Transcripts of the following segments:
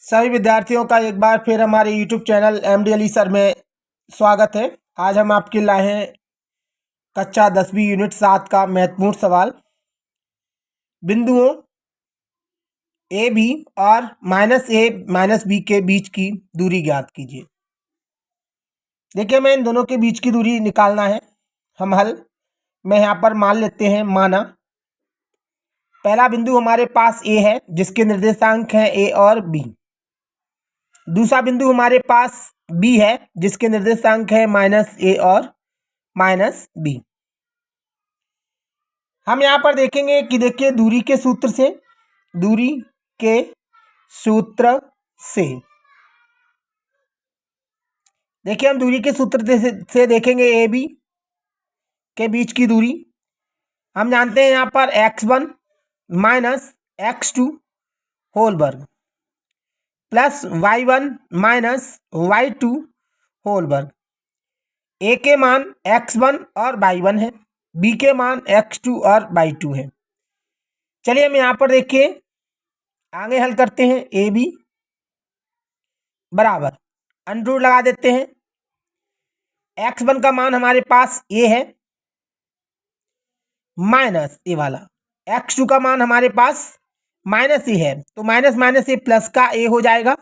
सभी विद्यार्थियों का एक बार फिर हमारे YouTube channel MD Ali sir में स्वागत है। आज हम आपके लाए हैं कक्षा 10वीं यूनिट 7 का महत्वपूर्ण सवाल। बिंदुओं ए बी और -a -b के बीच की दूरी ज्ञात कीजिए। देखिए, हमें इन दोनों के बीच की दूरी निकालना है। हम हल में यहाँ पर मान लेते हैं। माना पहला बिंदु हमारे पास ए है जिसके निर्देशांक हैं a और b। दूसरा बिंदु हमारे पास B है जिसके निर्देशांक है -a और -b। हम यहाँ पर देखेंगे कि देखिए दूरी के सूत्र से देखिए हम दूरी के सूत्र से देखेंगे ए बी के बीच की दूरी। हम जानते हैं यहाँ पर x1 - x2 होल वर्ग प्लस y1 - y2 होल वर्ग। ए के मान x1 और y1 है, b के मान x2 और y2 है। चलिए हम यहाँ पर देखिए आगे हल करते हैं। ए बी बराबर अंडर लगा देते हैं। x1 का मान हमारे पास a है माइनस ए वाला, x2 का मान हमारे पास -a है तो माइनस ए प्लस का a हो जाएगा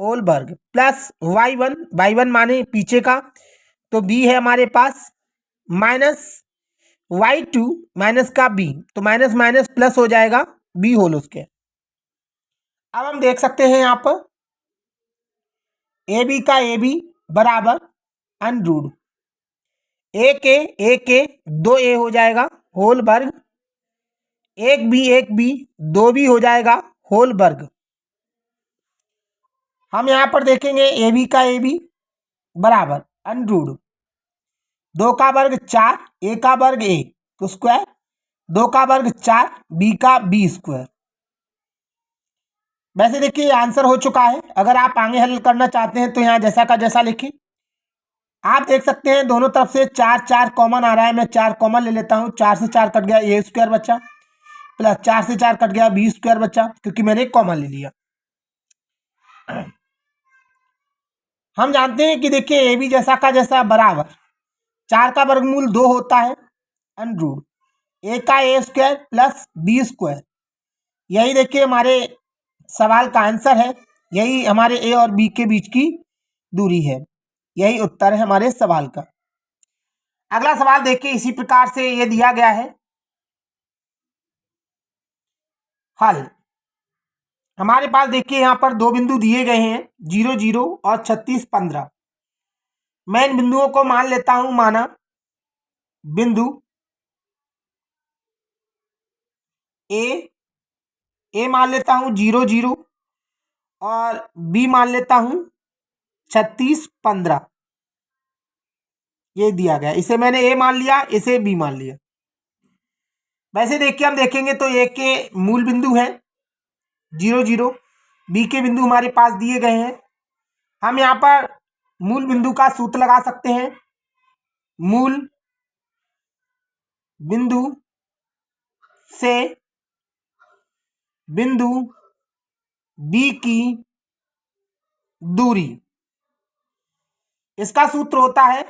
होल वर्ग प्लस y1 माने पीछे का तो b है हमारे पास माइनस y2 माइनस का b तो माइनस माइनस प्लस हो जाएगा b होल उसके। अब हम देख सकते हैं यहाँ पर ए बी का ए बी बराबर अनरूट ए के 2a हो जाएगा होल वर्ग, एक बी 2b हो जाएगा होल वर्ग। हम यहाँ पर देखेंगे ए बी का ए बी बराबर अनरूट 2 का वर्ग 4, a का वर्ग a तो स्क्वायर 2 का वर्ग 4, b का b स्क्वायर। वैसे देखिए आंसर हो चुका है। अगर आप आगे हल करना चाहते हैं तो यहाँ जैसा का जैसा लिखिए। आप देख सकते हैं दोनों तरफ से 4 कॉमन आ रहा है। मैं 4 कॉमन ले लेता हूँ। 4 से 4 कट गया a स्क्वायर बचा प्लस 4 से 4 कट गया b स्क्वायर बचा क्योंकि मैंने कॉमन ले लिया। हम जानते हैं कि देखिए ए बी जैसा का जैसा बराबर 4 का वर्गमूल 2 होता है अनरूट a का a square plus b square. यही देखिए हमारे सवाल का आंसर है। यही हमारे a और b के बीच की दूरी है। यही उत्तर है हमारे सवाल का। अगला सवाल देखिए इसी प्रकार से ये दिया गया है। हल हमारे पास देखिए यहाँ पर दो बिंदु दिए गए हैं 0 0 और 36 15। मैं इन बिंदुओं को मान लेता हूं। माना बिंदु ए मान लेता हूं 0 0 और बी मान लेता हूं 36 15। ये दिया गया, इसे मैंने ए मान लिया, इसे बी मान लिया। वैसे देखिए हम देखेंगे तो ए के मूल बिंदु है 0 0, बी के बिंदु हमारे पास दिए गए हैं। हम यहाँ पर मूल बिंदु का सूत्र लगा सकते हैं। मूल बिंदु से बिंदु बी की दूरी, इसका सूत्र होता है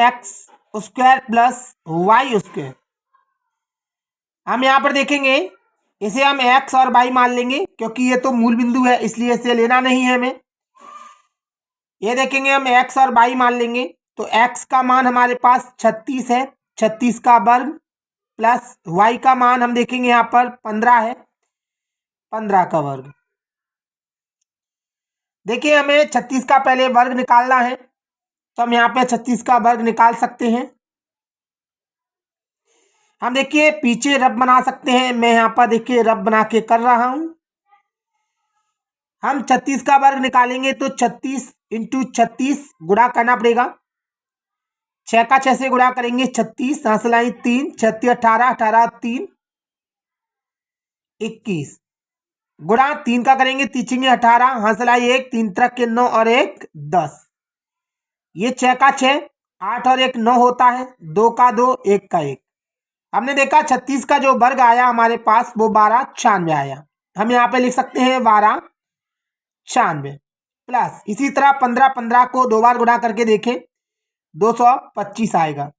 x square plus y square. हम यहाँ पर देखेंगे इसे हम एक्स और वाई मान लेंगे क्योंकि ये तो मूल बिंदु है इसलिए इसे लेना नहीं है हमें। ये देखेंगे हम एक्स और वाई मान लेंगे तो एक्स का मान हमारे पास 36 है, 36 का वर्ग प्लस वाई का मान हम देखेंगे यहाँ पर 15 है, 15 का वर्ग। देखिए हमें 36 का पहले वर्ग निकालना है तो हम यहाँ पे 36 का वर्ग निकाल सकते हैं। हम देखिए पीछे रब बना सकते हैं। मैं यहाँ पर देखिए रब बना के कर रहा हूं। हम 36 का वर्ग निकालेंगे तो 36 × 36 गुणा करना पड़ेगा। 6 का 6 से गुणा करेंगे 36, 3 36 18 18 3 21 गुणा 3 का करेंगे तीचेंगे 18, हंसलाई 1 3 3 के 9 और 1 10। ये 6 का 6 8 और 1 9 होता है, 2 का 2 1 का 1। हमने देखा 36 का जो वर्ग आया हमारे पास वो 1296 आया। हम यहाँ पे लिख सकते हैं 1296 प्लस इसी तरह 15 को 2 बार गुणा करके देखें 225 आएगा।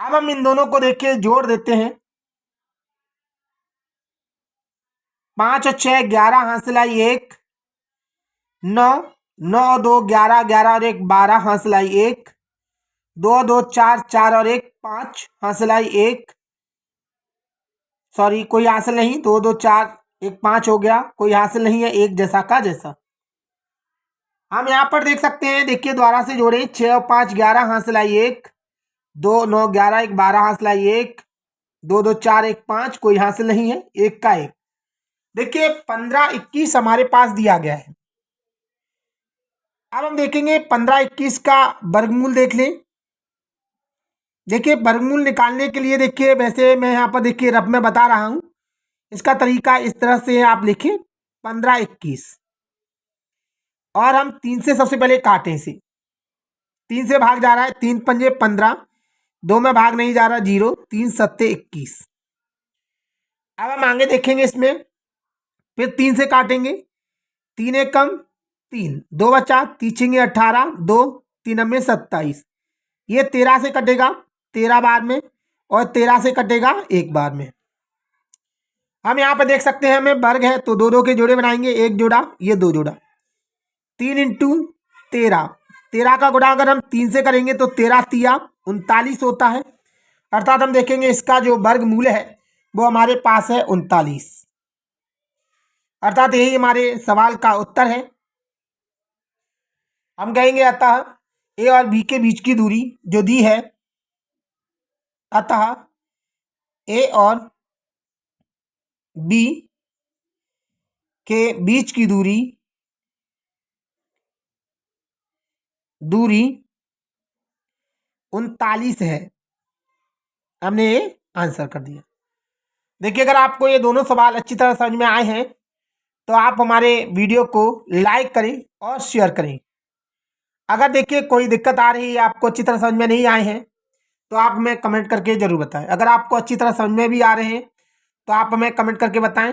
अब हम इन दोनों को देखिए जोड़ देते हैं। 5 और 6 11 हासिल आई 1, 9 9 2 11 11 और 1 12 हासिल आई 1, 2 2 4 4 और 1 5 हासिल आई 1, सॉरी कोई हासिल नहीं, 2 2 4 1 5 हो गया, कोई हासिल नहीं है, एक जैसा का जैसा। हम यहाँ पर देख सकते हैं, देखिए द्वारा से जोड़े 6 और 5 11 हासिल आई 1, 2 9 11 1 12 हासिल आई 1, 2 2 4 1 5 कोई हासिल नहीं है, एक का एक। देखिए 15 21 हमारे पास दिया गया है। अब हम देखेंगे 15 21 का वर्गमूल देख लें। देखिए वर्गमूल निकालने के लिए देखिए वैसे मैं यहाँ पर देखिए रफ में बता रहा हूँ, इसका तरीका इस तरह से आप लिखें 15 21 और हम 3 से सबसे पहले काटें इसे। 3 से भाग जा रहा है, 3 पंजे 15, 2 में भाग नहीं जा रहा 0, 3 सत्ते 21। अब हम आगे देखेंगे इसमें, फिर 3 से काटेंगे, 3 एक कम 3, 2 बचा, 3 18, 2 3 में 27, ये 13 से कटेगा 13 बार में और 13 से कटेगा एक बार में। हम यहाँ पे देख सकते हैं हमें वर्ग है तो 2 2 के जोड़े बनाएंगे, एक जोड़ा ये 2 जोड़ा, 3 इंटू 13, 13 का गुणा अगर हम 3 से करेंगे तो 13 तिया 39 होता है, अर्थात हम देखेंगे इसका जो वर्गमूल है वो हमारे पास है 39, अर्थात यही हमारे सवाल का उत्तर है। हम कहेंगे अतः ए और बी के बीच की दूरी जो दी है, अतः ए और बी के बीच की दूरी 39 है। हमने ये आंसर कर दिया। देखिए अगर आपको ये दोनों सवाल अच्छी तरह समझ में आए हैं तो आप हमारे वीडियो को लाइक करें और शेयर करें। अगर देखिए कोई दिक्कत आ रही है, आपको अच्छी तरह समझ में नहीं आए हैं तो आप हमें कमेंट करके ज़रूर बताएं। अगर आपको अच्छी तरह समझ में भी आ रहे हैं तो आप हमें कमेंट करके बताएं।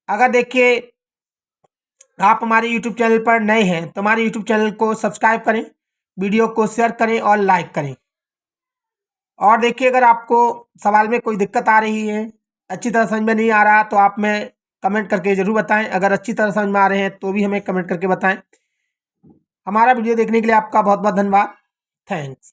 अगर देखिए आप हमारे यूट्यूब चैनल पर नए हैं तो हमारे यूट्यूब चैनल को सब्सक्राइब करें, वीडियो को शेयर करें और लाइक करें। और देखिए अगर आपको सवाल में कोई दिक्कत आ रही है, अच्छी तरह समझ में नहीं आ रहा तो आप हमें कमेंट करके ज़रूर बताएं। अगर अच्छी तरह समझ में आ रहे हैं तो भी हमें कमेंट करके बताएं। हमारा वीडियो देखने के लिए आपका बहुत बहुत धन्यवाद। थैंक्स।